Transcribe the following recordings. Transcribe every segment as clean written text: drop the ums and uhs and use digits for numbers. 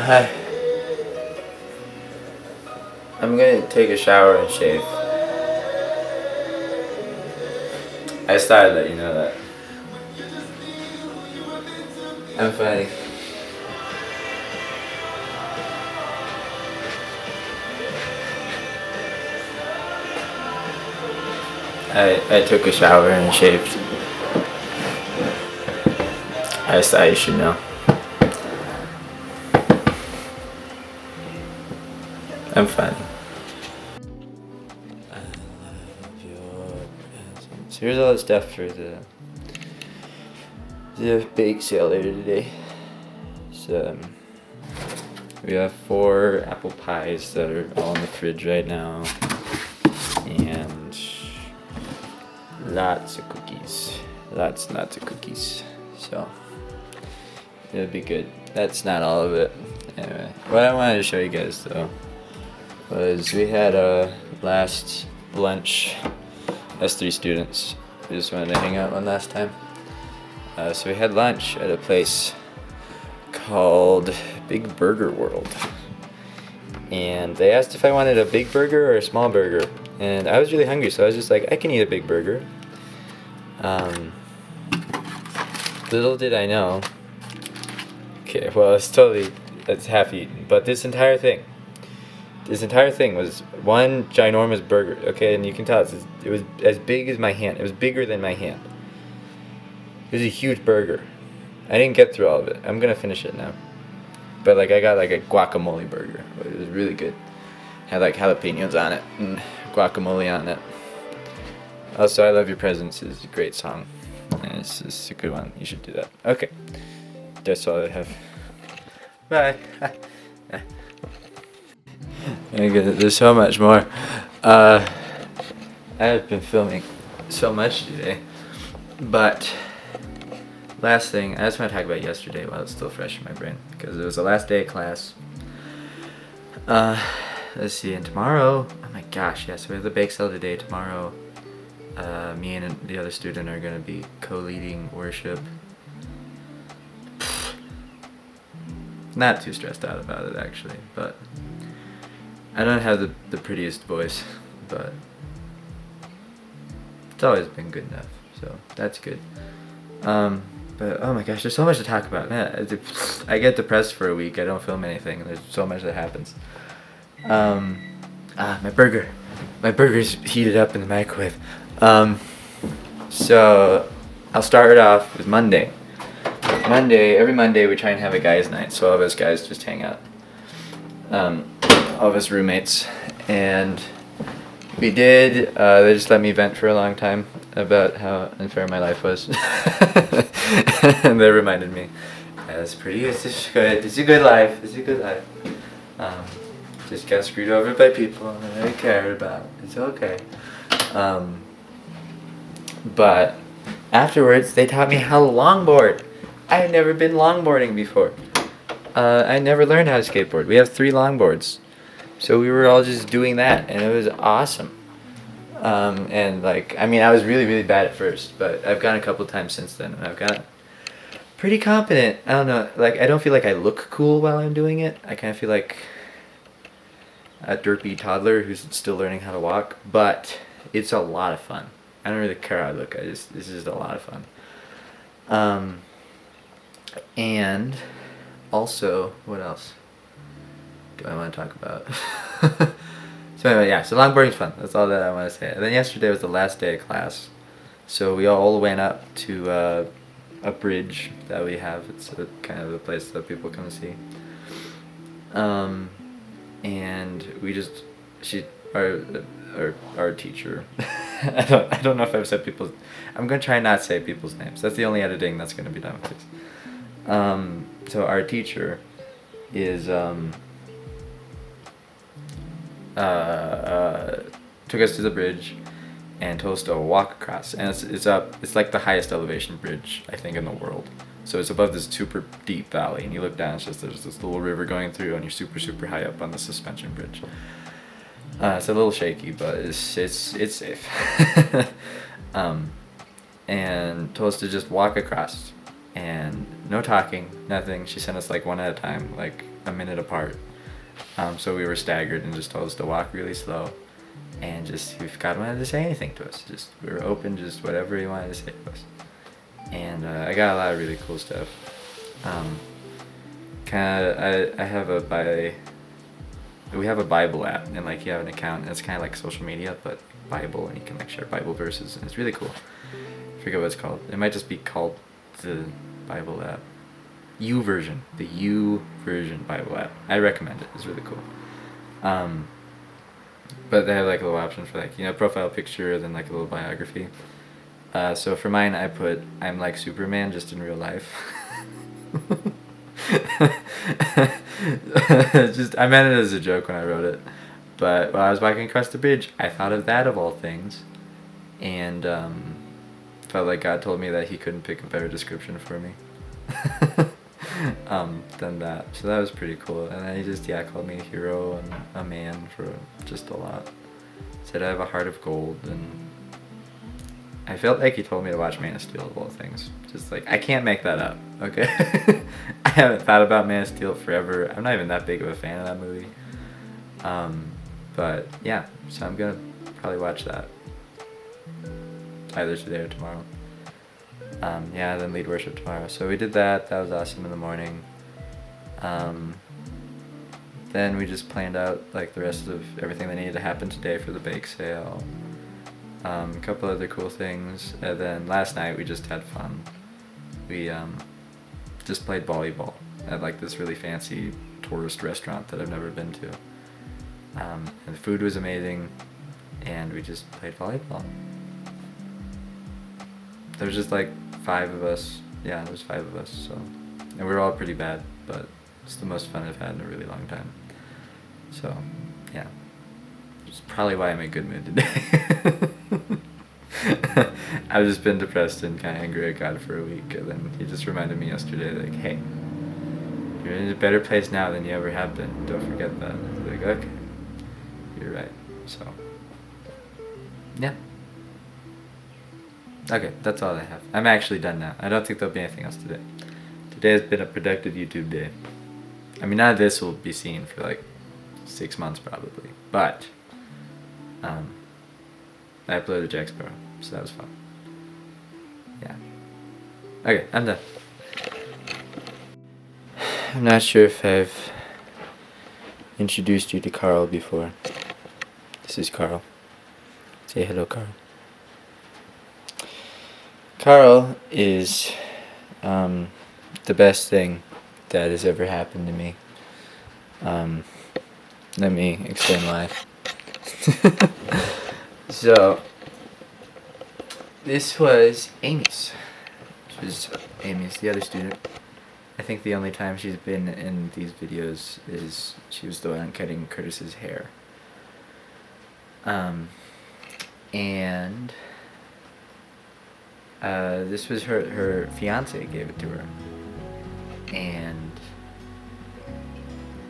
Hi. I'm gonna take a shower and shave. I started to let you know that. I'm funny. I took a shower and shaved. I thought you should know. I'm funny. I love your presence. Here's all the stuff for the bake sale later today. So we have 4 apple pies that are all in the fridge right now, and lots of cookies. Lots and lots of cookies. So it'll be good. That's not all of it. Anyway, what I wanted to show you guys though was we had a last lunch as 3 students. We just wanted to hang out one last time. So we had lunch at a place called Big Burger World. And they asked if I wanted a big burger or a small burger. And I was really hungry, so I was just like, I can eat a big burger. Little did I know. Okay, well, it's half eaten. But this entire thing was one ginormous burger. Okay, and you can tell it was as big as my hand. It was bigger than my hand. It was a huge burger. I didn't get through all of it. I'm gonna finish it now. But like I got like a guacamole burger. It was really good. Had like jalapenos on it and guacamole on it. Also, I Love Your Presence is a great song. And it's a good one. You should do that. Okay. That's all I have. Bye. There's so much more. I have been filming so much today. But last thing, I just want to talk about yesterday while it's still fresh in my brain. Because it was the last day of class. Let's see, and tomorrow, oh my gosh, yes, we have the bake sale today. Tomorrow, me and the other student are going to be co-leading worship. Not too stressed out about it actually, but I don't have the prettiest voice, but it's always been good enough, so that's good. But oh my gosh, there's so much to talk about. Man, I get depressed for a week. I don't film anything. There's so much that happens. My burger. My burger's heated up in the microwave. So I'll start it off with Monday. Every Monday we try and have a guys' night, so all of us guys just hang out. All of us roommates, and we did. They just let me vent for a long time about how unfair my life was, and they reminded me, it's good. It's a good life. It's a good life. Just got screwed over by people that I cared about. It's okay. But afterwards, they taught me how to longboard. I had never been longboarding before. I never learned how to skateboard. We have 3 longboards. So we were all just doing that, and it was awesome. And like, I mean, I was really, really bad at first, but I've gone a couple times since then, and I've got pretty competent. I don't know, like, I don't feel like I look cool while I'm doing it. I kind of feel like a derpy toddler who's still learning how to walk, but it's a lot of fun. I don't really care how I look. This is just a lot of fun. And also, what else do I want to talk about? So anyway, yeah, so longboarding's fun. That's all that I want to say. And then yesterday was the last day of class, so we all went up to a bridge that we have. It's kind of a place that people come see. And we just, our teacher, I don't know if I've said people's, I'm going to try not to say people's names. That's the only editing that's going to be done with this. So our teacher is, took us to the bridge and told us to walk across. And it's like the highest elevation bridge, I think, in the world. So it's above this super deep valley, and you look down, there's this little river going through, and you're super, super high up on the suspension bridge. It's a little shaky, but it's safe. And told us to just walk across, and no talking, nothing. She sent us like one at a time, like a minute apart. So we were staggered and just told us to walk really slow. And just, if God wanted to say anything to us, just, we were open, just whatever he wanted to say to us. And I got a lot of really cool stuff. We have a Bible app, and like you have an account, and it's kind of like social media, but Bible, and you can like share Bible verses, and it's really cool. I forget what it's called. It might just be called the Bible app. YouVersion, the YouVersion Bible app. I recommend it. It's really cool. But they have like a little option for like, profile picture, then like a little biography. So for mine, I put, I'm like Superman just in real life. I meant it as a joke when I wrote it. But while I was walking across the bridge, I thought of that of all things. And felt like God told me that he couldn't pick a better description for me. Than that. So that was pretty cool. And then he just, called me a hero and a man for just a lot. Said I have a heart of gold, and I felt like he told me to watch Man of Steel of all things. Just like, I can't make that up, okay? I haven't thought about Man of Steel forever. I'm not even that big of a fan of that movie. But yeah, so I'm gonna probably watch that either today or tomorrow. Then lead worship tomorrow. So we did that. That was awesome in the morning. Then we just planned out like the rest of everything that needed to happen today for the bake sale. A couple other cool things. And then last night we just had fun. We just played volleyball at like this really fancy tourist restaurant that I've never been to. And the food was amazing, and we just played volleyball. There was just like 5 of us. Yeah, there was 5 of us. So, and we were all pretty bad, but it's the most fun I've had in a really long time. So, yeah, it's probably why I'm in a good mood today. I've just been depressed and kind of angry at God for a week, and then he just reminded me yesterday, like, hey, you're in a better place now than you ever have been. Don't forget that. I was like, okay, you're right. So, yeah. Okay, that's all I have. I'm actually done now. I don't think there'll be anything else today. Today has been a productive YouTube day. I mean, none of this will be seen for like 6 months probably, but I uploaded Jack Sparrow, so that was fun. Yeah. Okay, I'm done. I'm not sure if I've introduced you to Carl before. This is Carl. Say hello, Carl. Carl is the best thing that has ever happened to me. Let me explain why. So, this was Amy's. This was Amy's, the other student. I think the only time she's been in these videos is she was the one cutting Curtis's hair. And this was her fiance gave it to her. And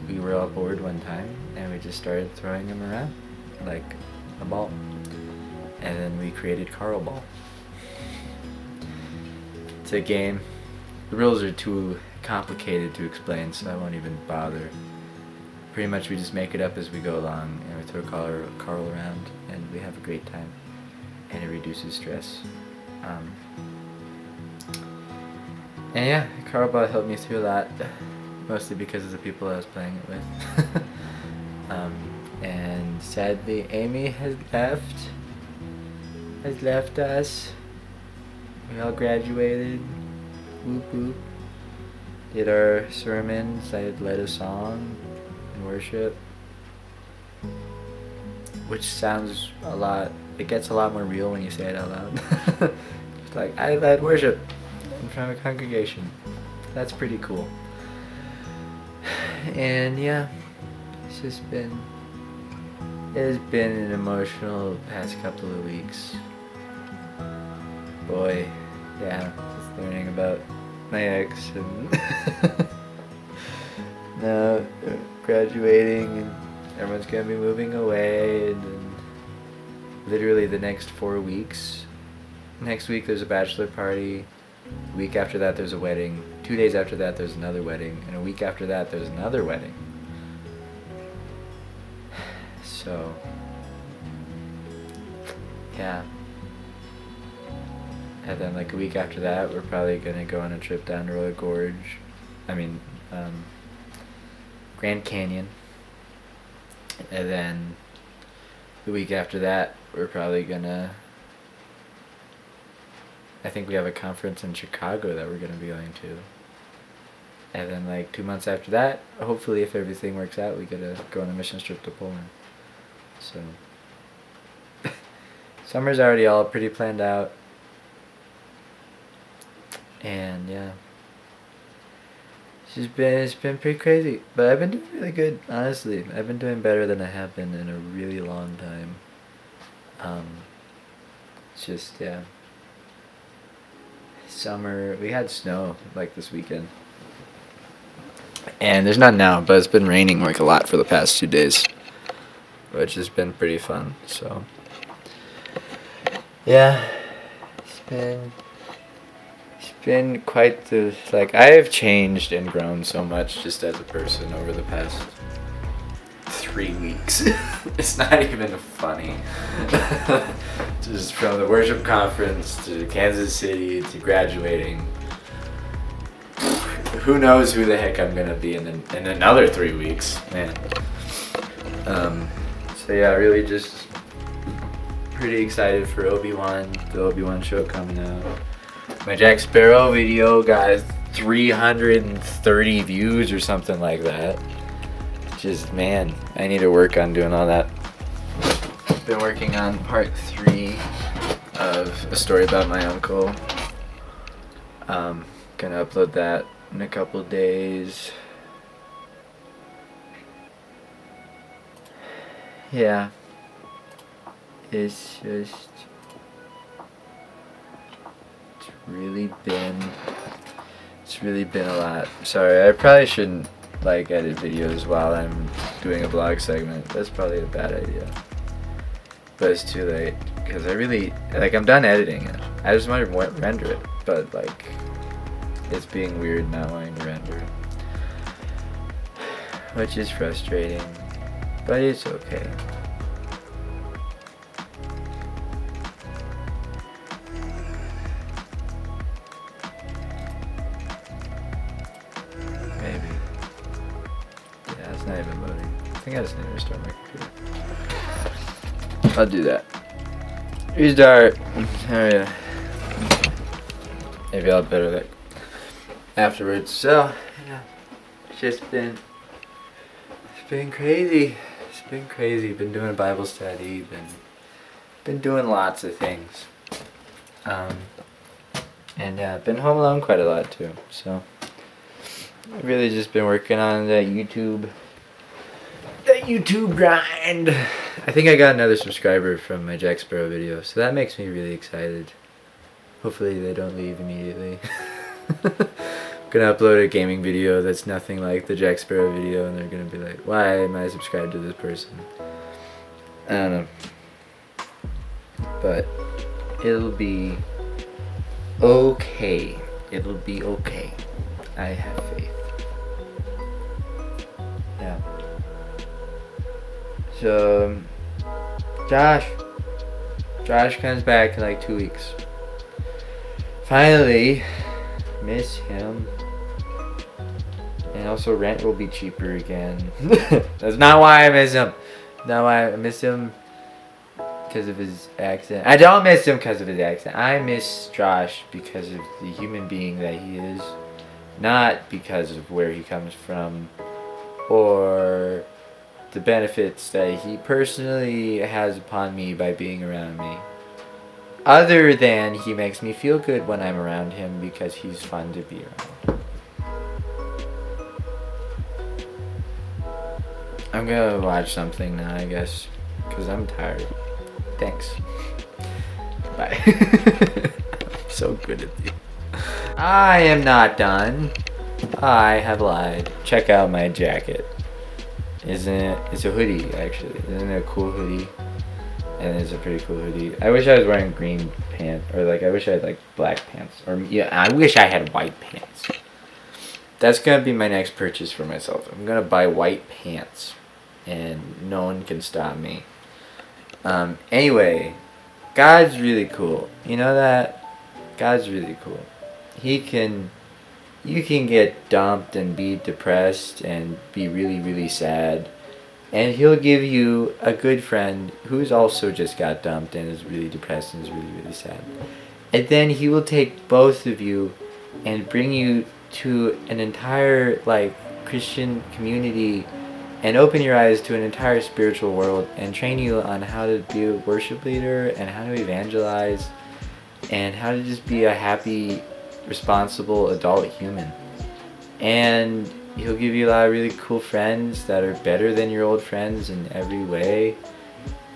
we were all bored one time, and we just started throwing him around like a ball. And then we created Carl Ball. It's a game. The rules are too complicated to explain, so I won't even bother. Pretty much we just make it up as we go along, and we throw Carl around, and we have a great time. And it reduces stress. And yeah, Carl Ball helped me through a lot, mostly because of the people I was playing it with. And sadly, Amy has left us. We all graduated. Whoop whoop. Did our sermons. I led a song in worship, which sounds a lot. It gets a lot more real when you say it out loud. It's like, I led worship in front of a congregation. That's pretty cool. And yeah, it has been an emotional past couple of weeks. Boy, yeah, just learning about my ex and now graduating, and everyone's gonna be moving away, and then literally the next 4 weeks. Next week there's a bachelor party. The week after that, there's a wedding. 2 days after that, there's another wedding. And a week after that, there's another wedding. So, yeah. And then like a week after that, we're probably gonna go on a trip down to Royal Gorge. Grand Canyon. And then the week after that, we're probably gonna, I think we have a conference in Chicago that we're gonna be going to. And then like 2 months after that, hopefully if everything works out, we get to go on a mission trip to Poland. So summer's already all pretty planned out. And yeah. It's been pretty crazy. But I've been doing really good, honestly. I've been doing better than I have been in a really long time. It's just, yeah. Summer, we had snow like this weekend. And there's none now, but it's been raining like a lot for the past 2 days. Which has been pretty fun, so. Yeah. It's been quite the, like, I have changed and grown so much just as a person over the past 3 weeks. It's not even funny. Just from the worship conference to Kansas City to graduating. Who knows who the heck I'm gonna be in another 3 weeks, man. So yeah, really just pretty excited for Obi-Wan, the Obi-Wan show coming out. My Jack Sparrow video got 330 views or something like that. Just, man, I need to work on doing all that. Been working on part 3 of a story about my uncle. Gonna upload that in a couple days. Yeah. It's really been a lot. Sorry, I probably shouldn't like edit videos while I'm doing a vlog segment. That's probably a bad idea. But it's too late because I really I'm done editing it. I just want to render it, but like it's being weird not wanting to render it, which is frustrating, but it's okay. Not even loading. I think I just need to restart my computer. I'll do that. Restart. Oh yeah. Maybe I'll better that afterwards. So yeah, it's been crazy. It's been crazy. Been doing Bible study. Been doing lots of things. And yeah, been home alone quite a lot too. So I've really just been working on that YouTube grind. I think I got another subscriber from my Jack Sparrow video, so that makes me really excited. Hopefully they don't leave immediately. I'm gonna upload a gaming video that's nothing like the Jack Sparrow video, and they're gonna be like, why am I subscribed to this person? I don't know. But it'll be okay. It'll be okay. I have faith. Yeah. So, Josh comes back in like 2 weeks. Finally, miss him. And also rent will be cheaper again. That's not why I miss him. Not why I miss him because of his accent. I don't miss him because of his accent. I miss Josh because of the human being that he is. Not because of where he comes from or the benefits that he personally has upon me by being around me. Other than he makes me feel good when I'm around him because he's fun to be around. I'm gonna watch something now, I guess, because I'm tired. Thanks. Bye. I'm so good at these. I am not done. I have lied. Check out my jacket. Isn't it? It's a hoodie, actually. Isn't it a cool hoodie? and it's a pretty cool hoodie. I wish I was wearing green pants, or like I wish I had like black pants, or yeah, I wish I had white pants. That's gonna be my next purchase for myself. I'm gonna buy white pants, and no one can stop me. Anyway, God's really cool. You know that? God's really cool. He can, you can get dumped and be depressed and be really, really sad. And he'll give you a good friend who's also just got dumped and is really depressed and is really, really sad. And then he will take both of you and bring you to an entire, like, Christian community and open your eyes to an entire spiritual world and train you on how to be a worship leader and how to evangelize and how to just be a happy, responsible adult human. And he'll give you a lot of really cool friends that are better than your old friends in every way.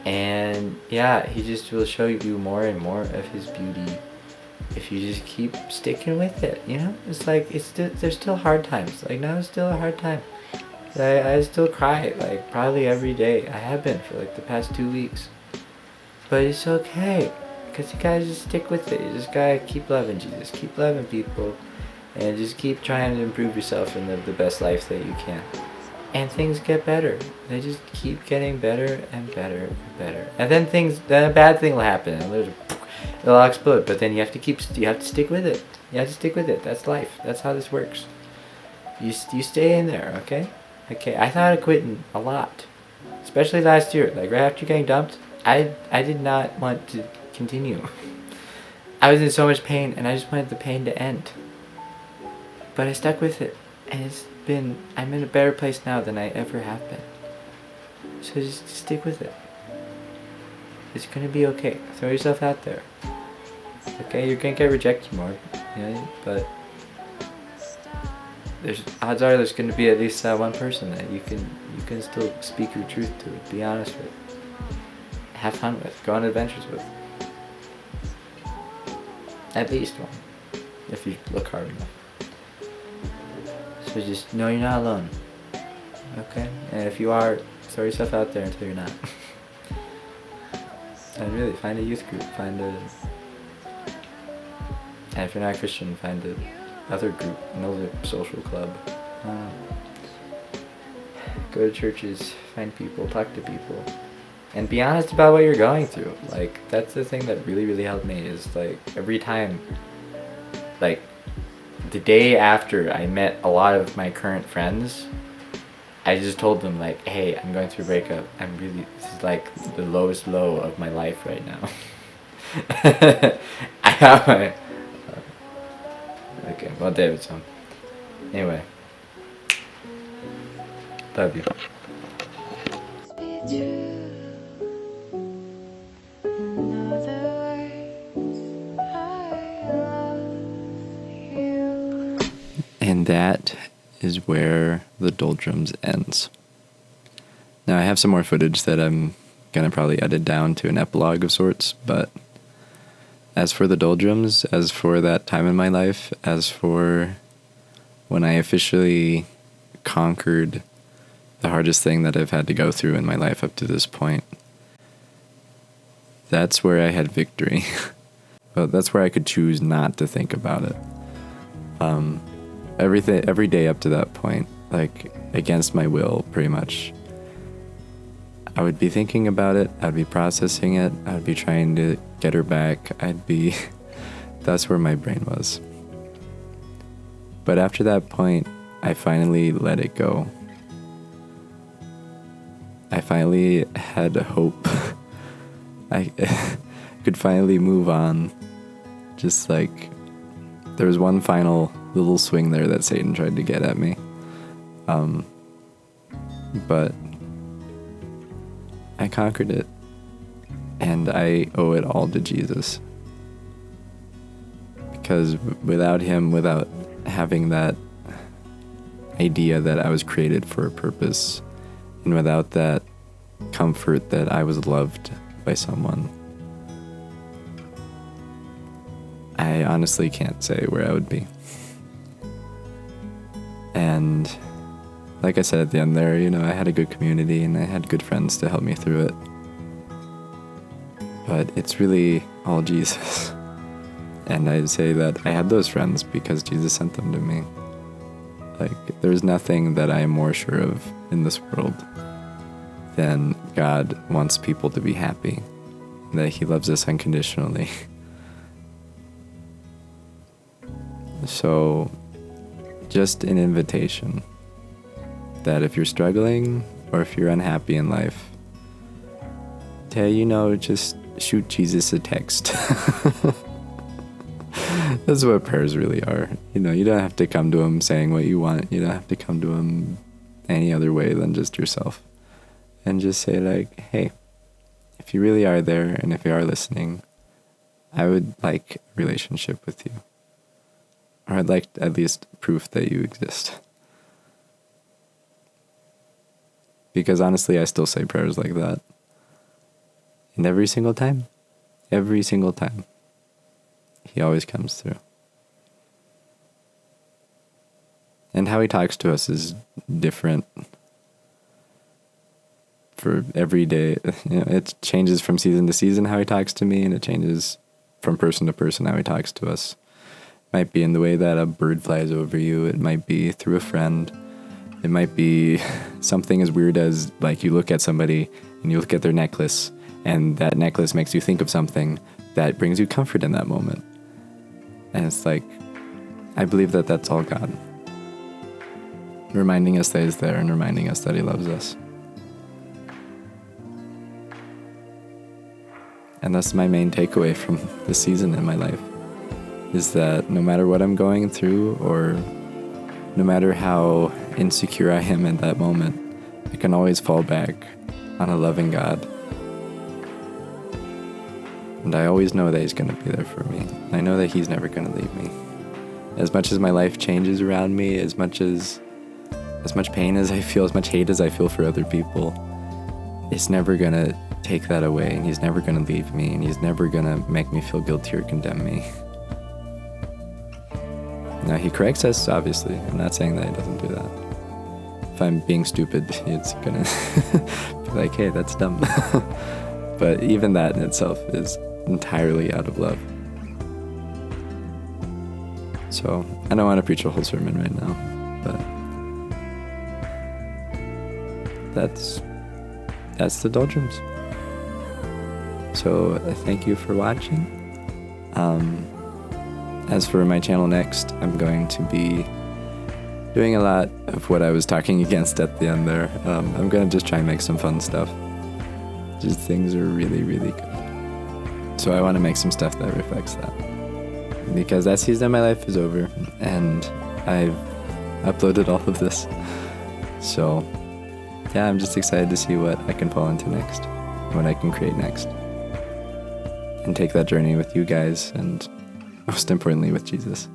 And yeah, he just will show you more and more of his beauty if you just keep sticking with it. You know, it's like there's still hard times. Like now, it's still a hard time. I still cry like probably every day. I have been for like the past 2 weeks, but it's okay because you gotta just stick with it. You just gotta keep loving Jesus, keep loving people, and just keep trying to improve yourself and live the best life that you can. And things get better. They just keep getting better and better and better. And then a bad thing will happen and it'll all explode. But then you have to stick with it. You have to stick with it. That's life. That's how this works. You stay in there, okay? Okay, I thought of quitting a lot. Especially last year. Like right after getting dumped, I did not want to continue. I was in so much pain and I just wanted the pain to end. But I stuck with it. And I'm in a better place now than I ever have been. So just stick with it. It's gonna be okay. Throw yourself out there. Okay, you're gonna get rejected more, you know, but odds are there's gonna be at least one person that you can still speak your truth to, be honest with, have fun with, go on adventures with. At least one, if you look hard enough. So just know you're not alone, okay? And if you are, throw yourself out there until you're not. And really, find a youth group, and if you're not Christian, find another group, another social club. Go to churches, find people, talk to people, and be honest about what you're going through. Like, that's the thing that really, really helped me, is like, every time, like, the day after I met a lot of my current friends, I just told them like, hey, I'm going through a breakup. This is like the lowest low of my life right now. I have my... Okay, well, David's home. Anyway. Love you. And that is where the Doldrums ends. Now I have some more footage that I'm gonna probably edit down to an epilogue of sorts, but as for the Doldrums, as for that time in my life, as for when I officially conquered the hardest thing that I've had to go through in my life up to this point, that's where I had victory. But that's where I could choose not to think about it. Every day up to that point, like against my will, pretty much, I would be thinking about it, I'd be processing it, I'd be trying to get her back, that's where my brain was. But after that point, I finally let it go. I finally had hope. I could finally move on. Just like, there was one final little swing there that Satan tried to get at me. But I conquered it, and I owe it all to Jesus. Because without him, without having that idea that I was created for a purpose, and without that comfort that I was loved by someone, I honestly can't say where I would be. And like I said at the end there, I had a good community and I had good friends to help me through it. but it's really all Jesus. And I'd say that I had those friends because Jesus sent them to me. Like, there's nothing that I am more sure of in this world than God wants people to be happy, that He loves us unconditionally. So, just an invitation that if you're struggling or if you're unhappy in life, just shoot Jesus a text. That's what prayers really are. You don't have to come to Him saying what you want. You don't have to come to Him any other way than just yourself. And just say like, hey, if you really are there and if you are listening, I would like a relationship with you. Or I'd like at least proof that you exist. Because honestly, I still say prayers like that. And every single time, He always comes through. And how He talks to us is different for every day. It changes from season to season how He talks to me, and it changes from person to person how He talks to us. It might be in the way that a bird flies over you. It might be through a friend. It might be something as weird as like you look at somebody and you look at their necklace, and that necklace makes you think of something that brings you comfort in that moment. And it's like, I believe that that's all God, reminding us that He's there and reminding us that He loves us. And that's my main takeaway from this season in my life, is that no matter what I'm going through, or no matter how insecure I am in that moment, I can always fall back on a loving God. And I always know that He's going to be there for me. I know that He's never going to leave me. As much as my life changes around me, as much pain as I feel, as much hate as I feel for other people, it's never going to take that away, and He's never going to leave me, and He's never going to make me feel guilty or condemn me. Now, He corrects us, obviously. I'm not saying that He doesn't do that. If I'm being stupid, it's going to be like, hey, that's dumb. But even that in itself is entirely out of love. So, I don't want to preach a whole sermon right now, but that's the Doldrums. So, thank you for watching. As for my channel next, I'm going to be doing a lot of what I was talking against at the end there. I'm going to just try and make some fun stuff. Just things are really, really good. So I want to make some stuff that reflects that. Because that season of my life is over, and I've uploaded all of this. So, yeah, I'm just excited to see what I can fall into next, what I can create next. And take that journey with you guys, and most importantly with Jesus.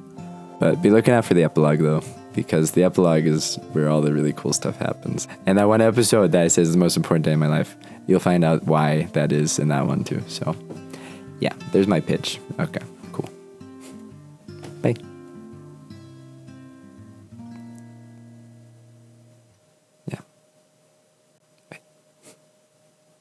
But be looking out for the epilogue though, because the epilogue is where all the really cool stuff happens. And that one episode that I say is the most important day in my life, you'll find out why that is in that one too. So yeah, there's my pitch. Okay, cool. Bye.